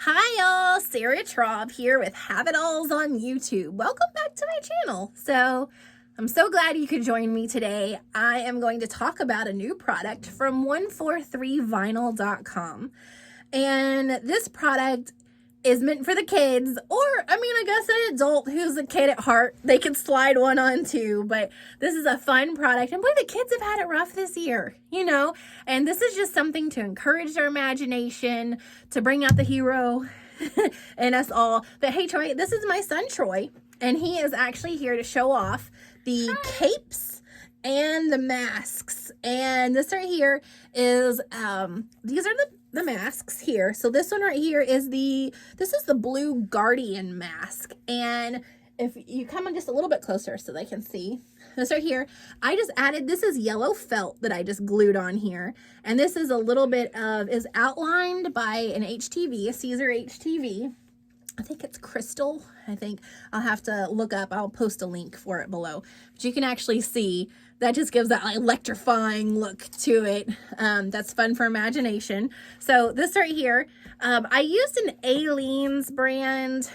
Hi y'all, Sarah Traub here with Have It Alls on YouTube. Welcome back to my channel. So I'm so glad you could join me today. I am going to talk about a new product from 143vinyl.com. And this product is meant for the kids, or I guess an adult who's a kid at heart, they can slide one on too. But this is a fun product, and boy, the kids have had it rough this year, and this is just something to encourage their imagination, to bring out the hero in us all. But hey, Troy, this is my son Troy, and he is actually here to show off the capes and the masks. And this right here is these are the masks here. So this one right here is this is the blue Guardian mask. And if you come in just a little bit closer so they can see this right here, I just added, this is yellow felt that I just glued on here. And this is a little bit is outlined by an HTV, a Caesar HTV. I think it's crystal. I think I'll have to look up. I'll post a link for it below. But you can actually see that just gives that electrifying look to it. That's fun for imagination. So this right here, I used an Aleene's brand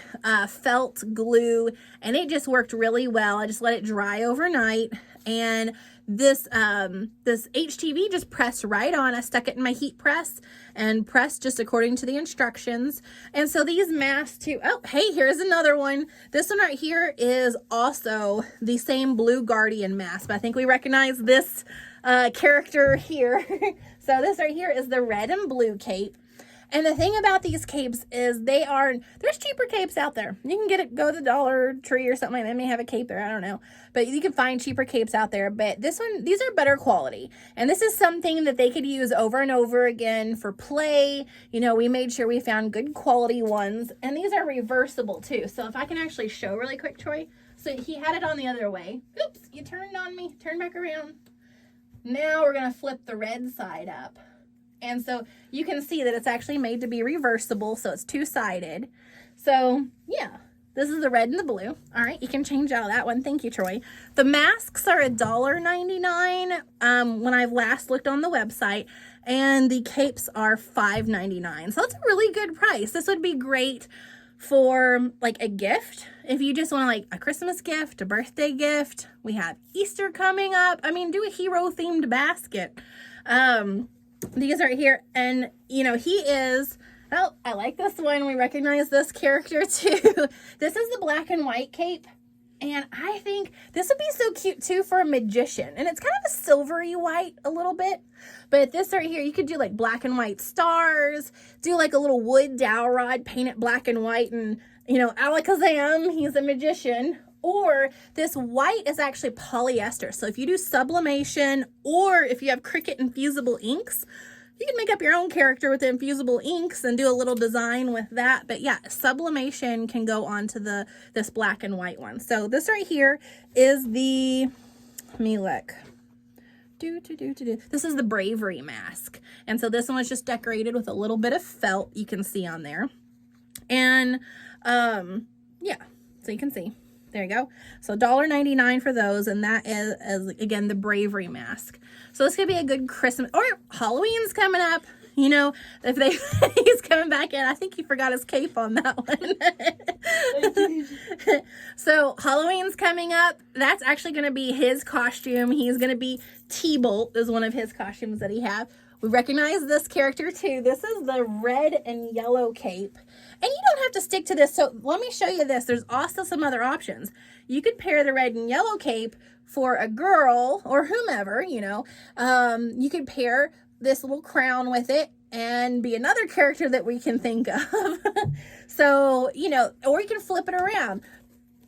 felt glue, and it just worked really well. I just let it dry overnight, and this HTV just pressed right on. I stuck it in my heat press and pressed just according to the instructions. And so these masks too, oh, hey, here's another one. This one right here is also the same blue Guardian mask, but I think we recognize this character here. So this right here is the red and blue cape. And the thing about these capes is there's cheaper capes out there. You can go to the Dollar Tree or something like that. They may have a cape there, I don't know. But you can find cheaper capes out there. But these are better quality. And this is something that they could use over and over again for play. We made sure we found good quality ones. And these are reversible too. So if I can actually show really quick, Troy. So he had it on the other way. Oops, you turned on me. Turn back around. Now we're going to flip the red side up. And so you can see that it's actually made to be reversible, so it's two-sided. So, yeah, this is the red and the blue. All right, you can change out that one. Thank you, Troy. The masks are $1.99 when I last looked on the website, and the capes are $5.99. So that's a really good price. This would be great for, like, a gift. If you just want, like, a Christmas gift, a birthday gift. We have Easter coming up. Do a hero-themed basket. These are here, and he is, oh, I like this one. We recognize this character too. This is the black and white cape, and I think this would be so cute too for a magician. And it's kind of a silvery white a little bit, but this right here, you could do like black and white stars, do like a little wood dowel rod, paint it black and white, and Alakazam, he's a magician. Or this white is actually polyester. So if you do sublimation, or if you have Cricut infusible inks, you can make up your own character with the infusible inks and do a little design with that. But yeah, sublimation can go onto this black and white one. So this right here is let me look. This is the Bravery Mask. And so this one was just decorated with a little bit of felt you can see on there. And yeah, so you can see. There you go. So $1.99 for those, and that is again the Bravery Mask. So this could be a good Christmas, or Halloween's coming up. If he's coming back in. I think he forgot his cape on that one. So Halloween's coming up. That's actually going to be his costume. He's going to be T-Bolt is one of his costumes that he have. We recognize this character too. This is the red and yellow cape. And you don't have to stick to this. So let me show you this. There's also some other options. You could pair the red and yellow cape for a girl or whomever, You could pair this little crown with it and be another character that we can think of. So, or you can flip it around.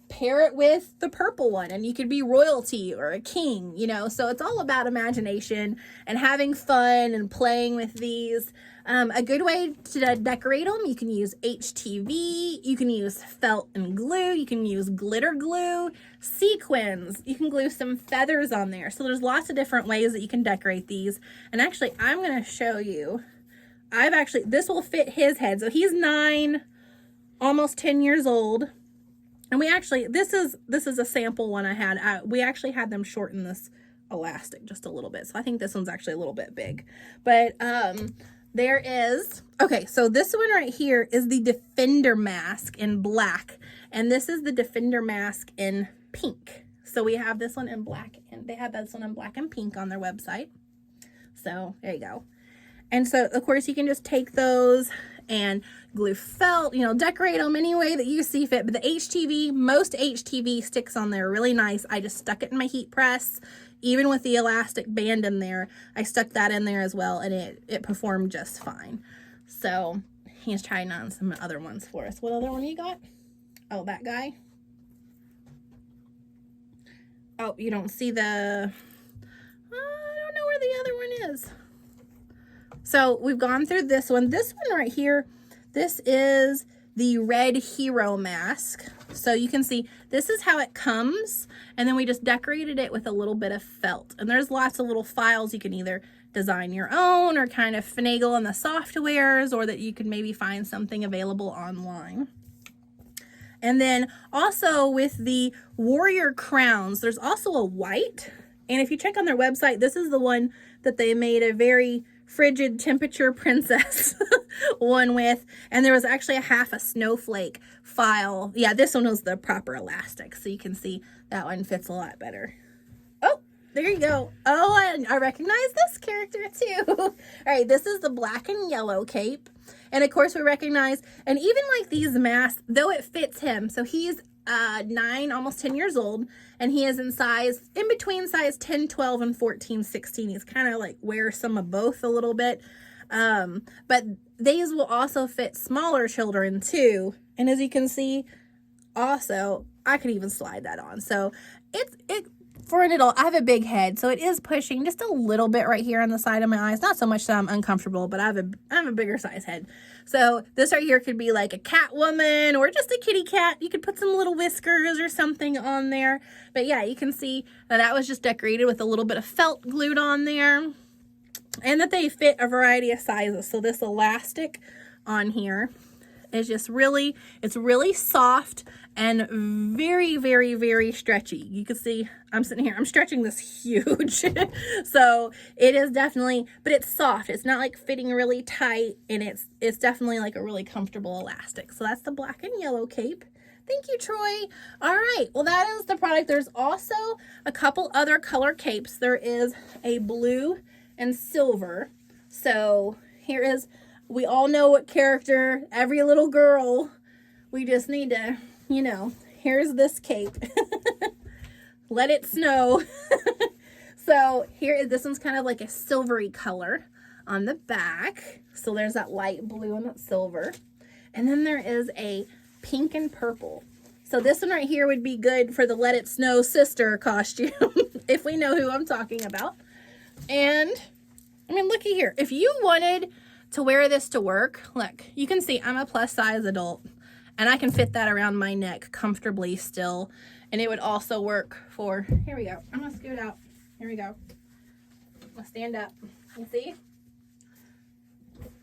Pair it with the purple one, and you could be royalty or a king, so it's all about imagination and having fun and playing with these. A good way to decorate them, you can use HTV, you can use felt and glue, you can use glitter glue, sequins, you can glue some feathers on there. So there's lots of different ways that you can decorate these. And actually, I'm going to show you, this will fit his head. So he's 9, almost 10 years old. And we actually, this is a sample one I had. We actually had them shorten this elastic just a little bit. So I think this one's actually a little bit big. But there is, okay, so this one right here is the Defender Mask in black, and this is the Defender Mask in pink. So we have this one in black, and they have this one in black and pink on their website. So there you go. And so, of course, you can just take those and glue felt, you know, decorate them any way that you see fit. But the HTV, most HTV sticks on there really nice. I just stuck it in my heat press. Even with the elastic band in there, I stuck that in there as well, and it performed just fine. So he's trying on some other ones for us. What other one you got? Oh, that guy. Oh, you don't see the, I don't know where the other one is. So we've gone through this one. This one right here, this is the Red Hero Mask. So you can see this is how it comes, and then we just decorated it with a little bit of felt. And there's lots of little files you can either design your own or kind of finagle on the softwares, or that you can maybe find something available online. And then also with the Warrior Crowns, there's also a white. And if you check on their website, this is the one that they made a very frigid temperature princess one with, and there was actually a half a snowflake file. Yeah, this one was the proper elastic, so you can see that one fits a lot better. Oh, there you go. Oh, I recognize this character too. All right, this is the black and yellow cape, and of course we recognize, and even like these masks, though it fits him, so he's 9, almost 10 years old, and he is in size, in between size 10, 12, and 14, 16. He's kind of like wears some of both a little bit. But these will also fit smaller children too. And as you can see, also, I could even slide that on. So it for an adult, I have a big head, so it is pushing just a little bit right here on the side of my eyes. Not so much that I'm uncomfortable, but I have a bigger size head. So this right here could be like a cat woman or just a kitty cat. You could put some little whiskers or something on there. But yeah, you can see that was just decorated with a little bit of felt glued on there. And that they fit a variety of sizes. So this elastic on here is just really, it's really soft and very, very, very stretchy. You can see I'm sitting here, I'm stretching this huge. So it is definitely, but it's soft. It's not like fitting really tight, and it's definitely like a really comfortable elastic. So that's the black and yellow cape. Thank you, Troy. All right, well, that is the product. There's also a couple other color capes. There is a blue and silver. So here is, we all know what character, every little girl, we just need to, you know, here's this cape. Let it snow. So this one's kind of like a silvery color on the back. So there's that light blue and that silver. And then there is a pink and purple. So this one right here would be good for the Let It Snow sister costume, if we know who I'm talking about. And, I mean, looky here. If you wanted to wear this to work, look, you can see I'm a plus size adult, and I can fit that around my neck comfortably still. And it would also work for, here we go. I'm going to scoot out. Here we go. I'm going to stand up. You see?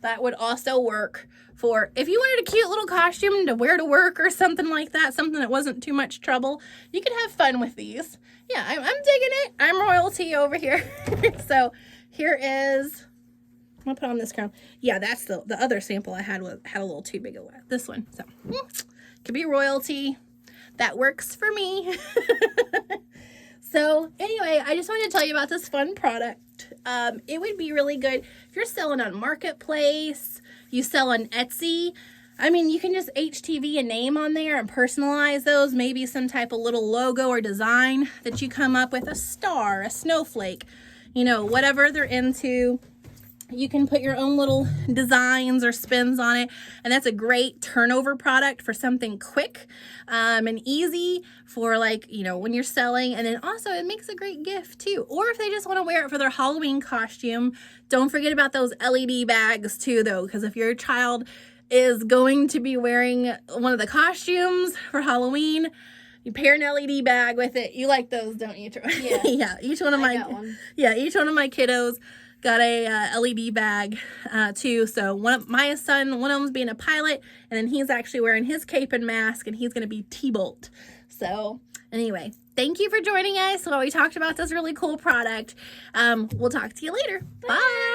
That would also work for, if you wanted a cute little costume to wear to work or something like that, something that wasn't too much trouble, you could have fun with these. Yeah, I'm digging it. I'm royalty over here. So here is, I'm going to put on this crown. Yeah, that's the other sample I had had a little too big of this one. So could be royalty. That works for me. So anyway, I just wanted to tell you about this fun product. It would be really good if you're selling on Marketplace, you sell on Etsy. I mean, you can just HTV a name on there and personalize those. Maybe some type of little logo or design that you come up with, a star, a snowflake, you know, whatever they're into. You can put your own little designs or spins on it, and that's a great turnover product for something quick and easy for, like, you know, when you're selling. And then also it makes a great gift too, or if they just want to wear it for their Halloween costume. Don't forget about those LED bags too, though, because if your child is going to be wearing one of the costumes for Halloween, you pair an LED bag with it. You like those, don't you, Troy? Yeah. Yeah, each one of my kiddos got a LED bag too. So my son, one of them's being a pilot, and then he's actually wearing his cape and mask, and he's going to be T-Bolt. So anyway, thank you for joining us while we talked about this really cool product. We'll talk to you later. Bye.